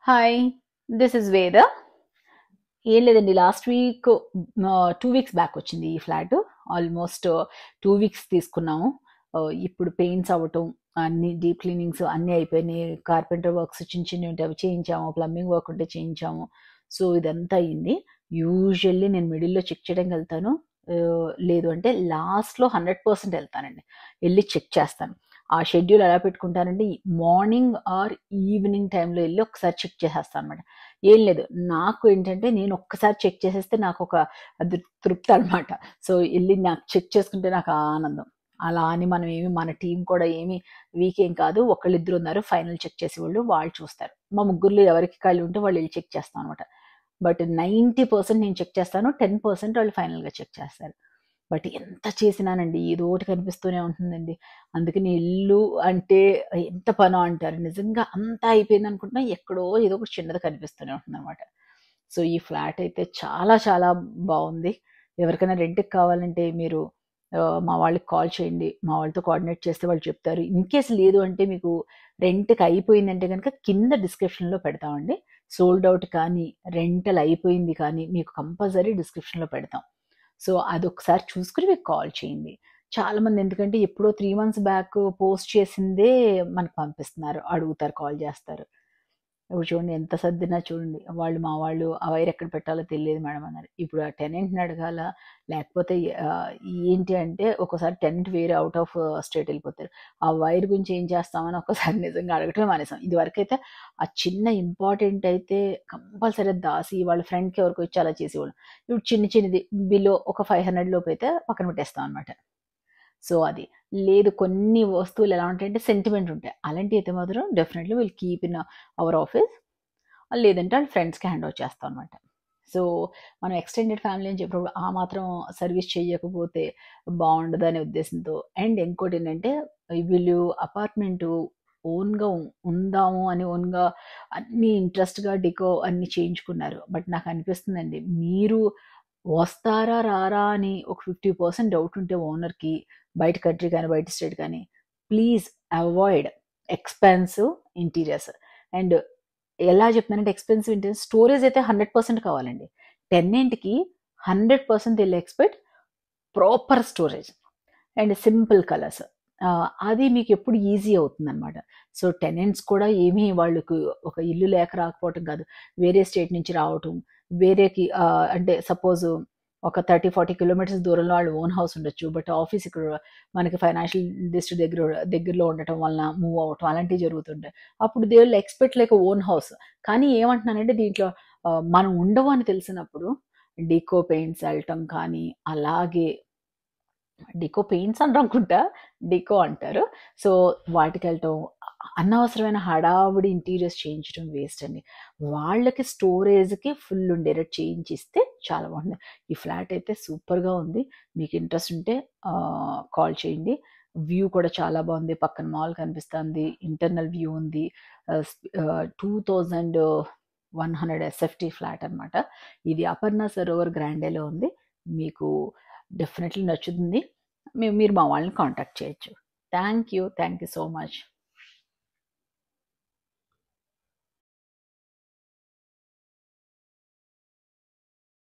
Hi, this is వేద. ఏం లేదండి, లాస్ట్ వీక్ 2 వీక్స్ బ్యాక్ వచ్చింది ఈ ఫ్లాట్. ఆల్మోస్ట్ 2 వీక్స్ తీసుకున్నాము. ఇప్పుడు పెయింట్స్ అవ్వటం, అన్ని డీప్ క్లీనింగ్స్ అన్నీ అయిపోయినాయి. కార్పెంటర్ వర్క్స్ చిన్న చిన్నవి ఉంటే అవి చేయించాము, ప్లంబింగ్ వర్క్ ఉంటే చేయించాము. సో ఇదంతా అయింది. యూజువల్లీ నేను మిడిల్లో చెక్ చేయడానికి వెళ్తాను, లేదు అంటే లాస్ట్లో 100% వెళ్తానండి, వెళ్ళి చెక్ చేస్తాను. ఆ షెడ్యూల్ ఎలా పెట్టుకుంటానంటే మార్నింగ్ ఆర్ ఈవినింగ్ టైంలో వెళ్ళి ఒకసారి చెక్ చేసేస్తాను అనమాట. ఏం లేదు, నాకు ఏంటంటే నేను ఒక్కసారి చెక్ చేసేస్తే నాకు ఒక అది తృప్తి అనమాట. సో వెళ్ళి నాకు చెక్ చేసుకుంటే నాకు ఆనందం. అలా అని మనం ఏమి, మన టీం కూడా ఏమి వీక్ ఏం కాదు. ఒకళ్ళిద్దరు ఉన్నారు ఫైనల్ చెక్ చేసేవాళ్ళు, వాళ్ళు చూస్తారు. మా ముగ్గురులో ఎవరికి ఖాళీ ఉంటే వాళ్ళు వెళ్ళి చెక్ చేస్తాం అనమాట. బట్ 90% నేను చెక్ చేస్తాను, 10% వాళ్ళు ఫైనల్గా చెక్ చేస్తారు. బట్ ఎంత చేసినానండి ఏదో ఒకటి కనిపిస్తూనే ఉంటుందండి. అందుకని ఇల్లు అంటే ఎంత పనో అంటారు, నిజంగా అంతా అయిపోయింది అనుకుంటున్నా ఎక్కడో ఏదో ఒకటి చిన్నది కనిపిస్తూనే ఉంటుంది అనమాట. సో ఈ ఫ్లాట్ అయితే చాలా చాలా బాగుంది. ఎవరికైనా రెంట్కి కావాలంటే మీరు మా వాళ్ళకి కాల్ చేయండి, మా వాళ్ళతో కోఆర్డినేట్ చేస్తే వాళ్ళు చెప్తారు. ఇన్ కేస్ లేదు అంటే మీకు రెంట్కి అయిపోయిందంటే కనుక కింద డిస్క్రిప్షన్లో పెడతామండి. సోల్డ్ అవుట్ కానీ రెంటల్ అయిపోయింది కానీ మీకు కంపల్సరీ డిస్క్రిప్షన్లో పెడతాం. సో అదొకసారి చూసుకుని మీకు కాల్ చేయండి. చాలామంది ఎందుకంటే ఎప్పుడో 3 months బ్యాక్ పోస్ట్ చేసిందే మనకు పంపిస్తున్నారు, అడుగుతారు, కాల్ చేస్తారు. ఇప్పుడు చూడండి ఎంత సర్దినా చూడండి, వాళ్ళు మా వాళ్ళు ఆ వైర్ ఎక్కడ పెట్టాలో తెలియదు మేడం అన్నారు. ఇప్పుడు ఆ టెనెంట్ని అడగాల, లేకపోతే ఏంటి అంటే ఒక్కోసారి టెనెంట్ వేరే అవుట్ ఆఫ్ స్టేట్ వెళ్ళిపోతారు. ఆ వైర్ గురించి ఏం చేస్తామని ఒక్కసారి నిజంగా అడగటమే మానేసాం. ఇదివరకు అయితే ఆ చిన్న ఇంపార్టెంట్ అయితే కంపల్సరీ దాసి వాళ్ళ ఫ్రెండ్కి ఎవరికి వచ్చి అలా చేసేవాళ్ళు. ఇప్పుడు చిన్న చిన్నది బిలో ఒక 500 లోపు అయితే పక్కన పెట్టేస్తాం అనమాట. సో అది లేదు, కొన్ని వస్తువులు ఎలా ఉంటాయంటే సెంటిమెంట్ ఉంటాయి, అలాంటివి అయితే మాత్రం definitely will keep in our office. లేదంటే వాళ్ళ ఫ్రెండ్స్కి హ్యాండ్ ఓవర్ చేస్తాం అనమాట. సో మనం ఎక్స్టెండెడ్ ఫ్యామిలీ అని చెప్పినప్పుడు ఆ మాత్రం సర్వీస్ చేయకపోతే బాగుండదు అనే ఉద్దేశంతో. అండ్ ఇంకోటి ఏంటంటే వీళ్ళు అపార్ట్మెంట్ ఓన్గా ఉందాము అని ఓన్గా అన్ని ఇంట్రెస్ట్గా డికో అన్ని చేయించుకున్నారు. బట్ నాకు అనిపిస్తుందండి, మీరు వస్తారా రారా అని ఒక 50% డౌట్ ఉంటే ఓనర్కి, బయట కంట్రీ కానీ బయట స్టేట్ కానీ, please avoid expensive interiors. And ఎలా చెప్తున్నానంటే ఎక్స్పెన్సివ్ ఇంటీరియర్, స్టోరేజ్ అయితే 100% కావాలండి. టెన్నెంట్కి 100% వెళ్ళి expect proper storage and simple colours. అది మీకు ఎప్పుడు ఈజీ అవుతుంది అనమాట. సో టెనెంట్స్ కూడా ఏమీ వాళ్ళకు ఒక ఇల్లు లేక రాకపోవటం కాదు, వేరే స్టేట్ నుంచి రావటం, వేరేకి అంటే సపోజ్ ఒక 30-40 కిలోమీటర్స్ దూరంలో వాళ్ళు ఓన్ హౌస్ ఉండొచ్చు. బట్ ఆఫీస్ ఇక్కడ మనకి ఫైనాన్షియల్ డిస్ట్రిక్ట్ దగ్గరలో ఉండటం వలన మూవ్ అవ్వటం అలాంటివి జరుగుతుంటాయి. అప్పుడు they will expect like own house. కానీ ఏమంటున్నానంటే దీంట్లో మనం ఉండవు అని తెలిసినప్పుడు డీకో పెయింట్స్ వెళ్ళటం కానీ, అలాగే డికో పెయింట్స్ అని అనుకుంటా, డికో అంటారు. సో వాటికి వెళ్ళటం, అనవసరమైన హడావుడి ఇంటీరియర్స్ చేయించడం వేస్ట్ అండి. వాళ్ళకి స్టోరేజ్కి ఫుల్ ఉండేటట్టు చేయించిస్తే చాలా బాగుంది. ఈ ఫ్లాట్ అయితే సూపర్గా ఉంది. మీకు ఇంట్రెస్ట్ ఉంటే కాల్ చేయండి. వ్యూ కూడా చాలా బాగుంది, పక్కన మాల్ కనిపిస్తుంది, ఇంటర్నల్ వ్యూ ఉంది. 2100 SFT ఫ్లాట్ అనమాట. ఇది అపర్ణ సరోవర్ గ్రాండేలో ఉంది. మీకు డెఫినెట్లీ నచ్చుతుంది. మీరు మా వాళ్ళని కాంటాక్ట్ చేయొచ్చు. Thank you so much.